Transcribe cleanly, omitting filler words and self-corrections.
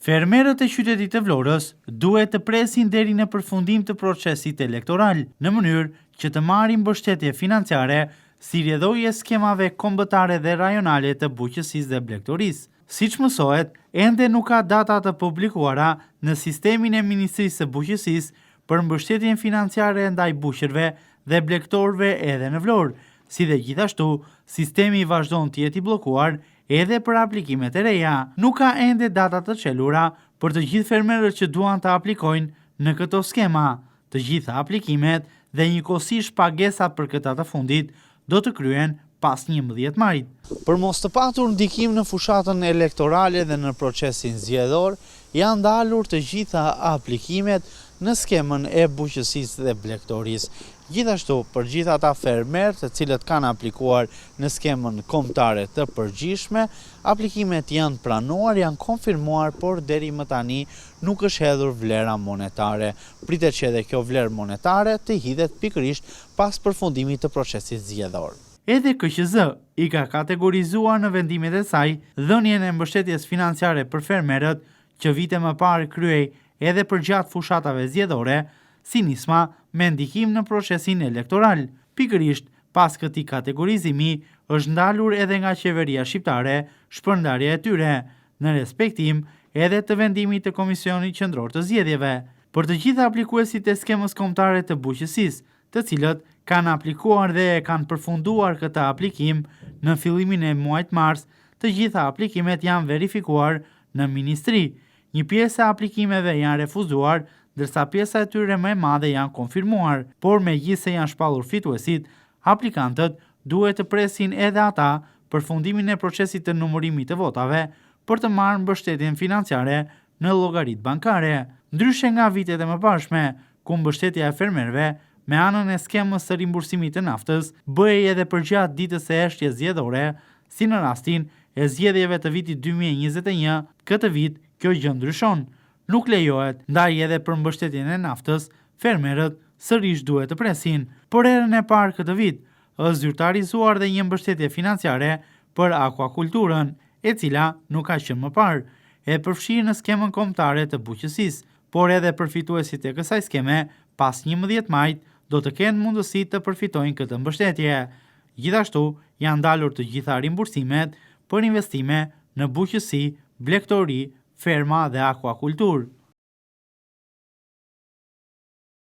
Fermerët e qytetit të Vlorës duhet të presin deri në përfundim të procesit elektoral, në mënyrë që të marrin mbështetje financiare si rrjedhoi e skemave kombëtare dhe rajonale të bujqësisë dhe blegtorisë. Siç mësohet, ende nuk ka data të publikuara në sistemin e Ministrisë së Bujqësisë për mbështetjen financiare ndaj bujqërve dhe blegtorëve edhe në Vlorë, si dhe gjithashtu sistemi vazhdon të jetë i bllokuar edhe për aplikimet e reja. Nuk ka ende data të çelura për të gjithë fermerët që duan të aplikojnë në këto skema. Të gjitha aplikimet dhe njëkohësisht pagesat për këta të fundit do të kryen pas 11 majit. Për mos të patur ndikim në fushatën elektorale dhe në procesin zgjedhor, janë ndalur të gjitha aplikimet në skemën e bujqësisë dhe blegtorisë. Gjithashtu, për gjithë ata fermerë të cilët kanë aplikuar në skemën kombëtare të përgjithshme, aplikimet janë pranuar, janë konfirmuar, por deri më tani nuk është hedhur vlera monetare. Pritet që edhe kjo vlerë monetare të hidhet pikërisht pas përfundimit të procesit zgjedhor. Edhe KQZ i ka kategorizuar në vendimet e saj dhënien e mbështetjes financiare për fermerët që vite më parë kryej edhe për gjatë fushatave zgjedhore, si nisma me ndikim në procesin elektoral. Pikërisht, pas këtij kategorizimi, është ndalur edhe nga qeveria shqiptare shpërndarja e tyre, në respektim edhe të vendimit të Komisionit Qendror të Zgjedhjeve. Për të gjithë aplikuesit e skemës kombëtare të bujqësisë, të cilët kanë aplikuar dhe kanë përfunduar këtë aplikim në fillimin e muajit mars, të gjitha aplikimet janë verifikuar në ministri. Një pjesë e aplikimeve janë refuzuar, ndërsa pjesa e tyre më e madhe janë konfirmuar, por megjithëse janë shpallur fituesit, aplikantët duhet të presin edhe ata përfundimin e procesit të numërimit të votave për të marrë mbështetjen financiare në llogaritë bankare. Ndryshe nga vitet e mëparshme, ku mbështetja e fermerëve me anën e skemës së rimbursimit të naftës bëhej edhe përgjatë ditës së heshtjes zgjedhore, si në rastin e zgjedhjeve të vitit 2021, këtë vit kjo gjë ndryshon. Nuk lejohet, ndaj edhe për mbështetjen e naftës, fermerët sërish duhet të presin. Por herën e parë këtë vit, është zyrtarizuar dhe një mbështetje financiare për akuakulturën, e cila nuk ka qenë më parë, e përfshirë në skemën kombëtare të bujqësisë, por edhe përfituesit e kësaj skeme, pas 11 majit, do të kenë mundësi të përfitojnë këtë mbështetje. Gjithashtu, janë ndalur të gjitha rimbursimet për investime në bujqësi, blegtori, ferma dhe akuakulturë.